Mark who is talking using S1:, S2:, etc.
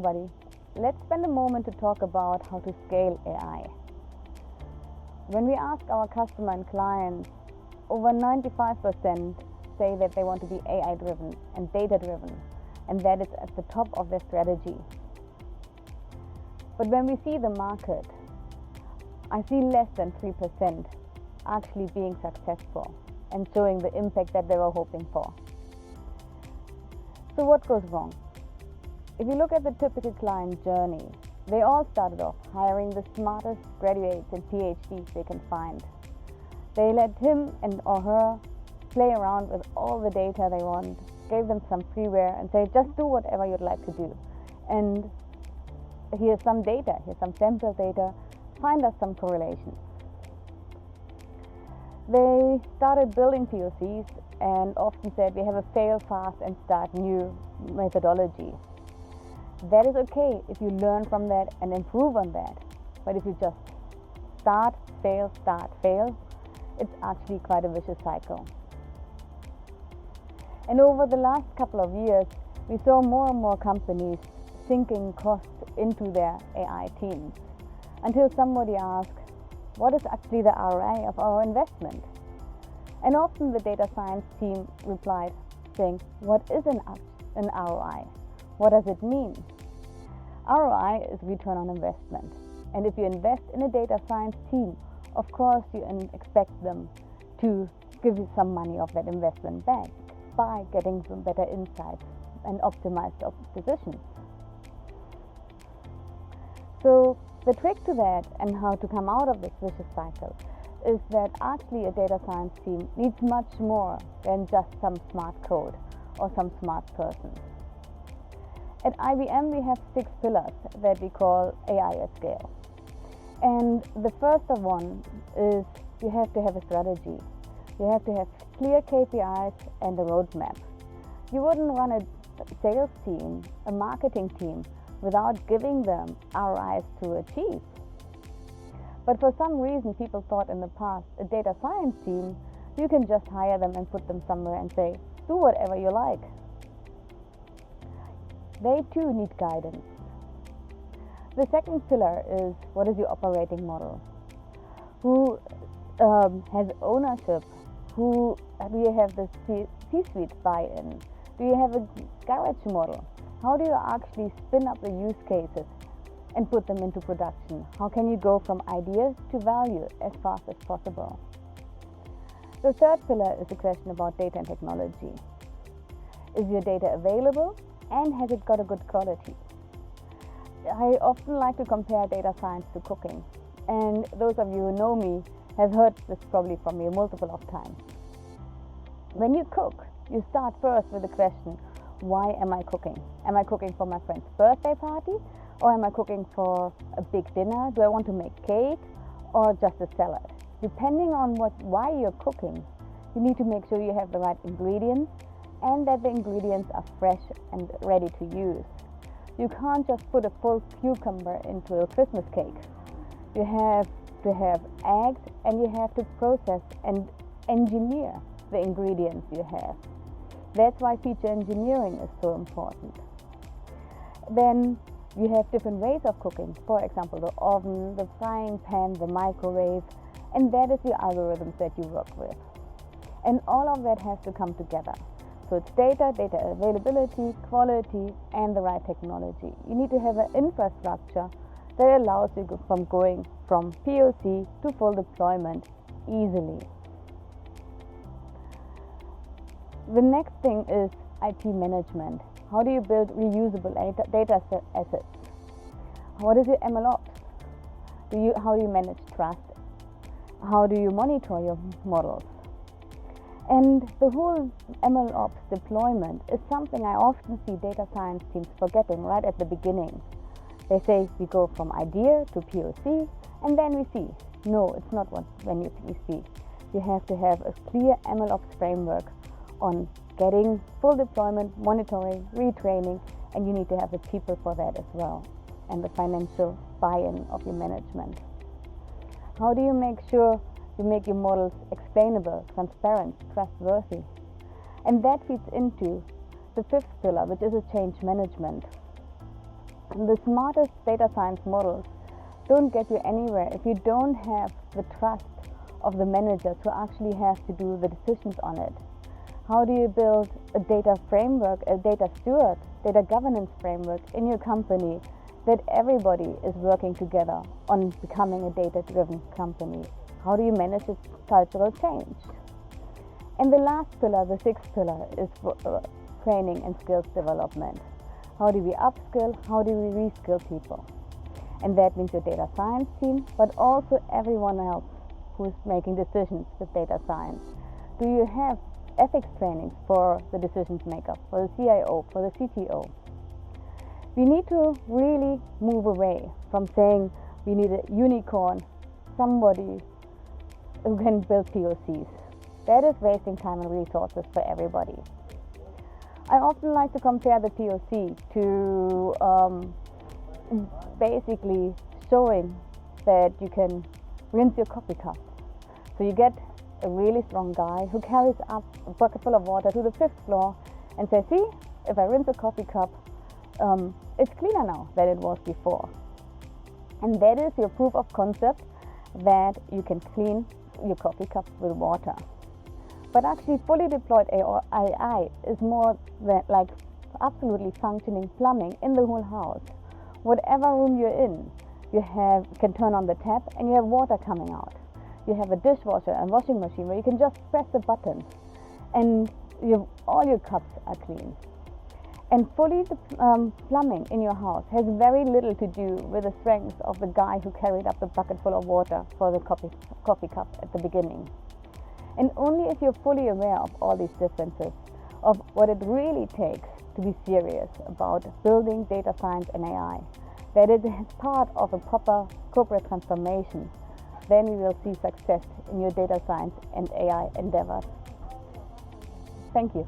S1: everybody. Let's spend a moment to talk about how to scale AI. When we ask our customer and clients, over 95% say that they want to be AI-driven and data-driven, and that is at the top of their strategy. But when we see the market, I see less than 3% actually being successful and showing the impact that they were hoping for. So what goes wrong? If you look at the typical client journey, they all started off hiring the smartest graduates and PhDs they can find. They let him and or her play around with all the data they want, gave them some freeware and say, just do whatever you'd like to do. And here's some data, here's some sample data, find us some correlations. They started building POCs and often said we have a fail fast and start new methodology. That is okay if you learn from that and improve on that. But if you just start, fail, it's actually quite a vicious cycle. And over the last couple of years, we saw more and more companies sinking costs into their AI teams until somebody asked, what is actually the ROI of our investment? And often the data science team replied saying, what is an ROI? What does it mean? ROI is return on investment. And if you invest in a data science team, of course you expect them to give you some money of that investment back by getting some better insights and optimized decisions. So the trick to that and how to come out of this vicious cycle is that actually a data science team needs much more than just some smart code or some smart person. At IBM we have 6 pillars that we call AI at scale. And the first of one is you have to have a strategy. You have to have clear KPIs and a roadmap. You wouldn't run a sales team, a marketing team, without giving them ROIs to achieve. But for some reason people thought in the past, a data science team, you can just hire them and put them somewhere and say, do whatever you like. They too need guidance. The second pillar is, what is your operating model? Who has ownership? Do you have the C-suite buy-in? Do you have a garage model? How do you actually spin up the use cases and put them into production? How can you go from idea to value as fast as possible? The third pillar is the question about data and technology. Is your data available and has it got a good quality? I often like to compare data science to cooking, and those of you who know me have heard this probably from me multiple of times. When you cook, you start first with the question, why am I cooking? Am I cooking for my friend's birthday party? Or am I cooking for a big dinner? Do I want to make cake or just a salad? Depending on why you're cooking, you need to make sure you have the right ingredients and that the ingredients are fresh and ready to use. You can't just put a full cucumber into a Christmas cake. You have to have eggs and you have to process and engineer the ingredients you have. That's why feature engineering is so important. Then you have different ways of cooking. For example, the oven, the frying pan, the microwave, and that is the algorithms that you work with. And all of that has to come together. So it's data availability, quality, and the right technology. You need to have an infrastructure that allows you from going from POC to full deployment easily. The next thing is IT management. How do you build reusable data assets? What is your MLOps? How do you manage trust? How do you monitor your models? And the whole MLOps deployment is something I often see data science teams forgetting right at the beginning. They say we go from idea to POC and then we see. No, it's not when we see. You have to have a clear MLOps framework on getting full deployment, monitoring, retraining, and you need to have the people for that as well, and the financial buy-in of your management. How do you make sure you make your models explainable, transparent, trustworthy? And that feeds into the fifth pillar, which is a change management. the smartest data science models don't get you anywhere if you don't have the trust of the managers who actually have to do the decisions on it. How do you build a data framework, a data steward, data governance framework in your company that everybody is working together on becoming a data-driven company? How do you manage its cultural change? And the last pillar, the sixth pillar, is training and skills development. How do we upskill? How do we reskill people? And that means your data science team, but also everyone else who is making decisions with data science. Do you have ethics trainings for the decision maker, for the CIO, for the CTO? We need to really move away from saying we need a unicorn, somebody who can build POCs. That is wasting time and resources for everybody. I often like to compare the POC to basically showing that you can rinse your coffee cup. So you get a really strong guy who carries up a bucket full of water to the 5th floor and says, see, if I rinse a coffee cup, it's cleaner now than it was before. And that is your proof of concept that you can clean your coffee cup with water. But actually fully deployed AI is more than like absolutely functioning plumbing in the whole house. Whatever room you're in, you can turn on the tap and you have water coming out. You have a dishwasher and washing machine where you can just press the buttons and all your cups are clean. And fully plumbing in your house has very little to do with the strength of the guy who carried up the bucket full of water for the coffee cup at the beginning. And only if you're fully aware of all these differences, of what it really takes to be serious about building data science and AI, that it is part of a proper corporate transformation, then we will see success in your data science and AI endeavors. Thank you.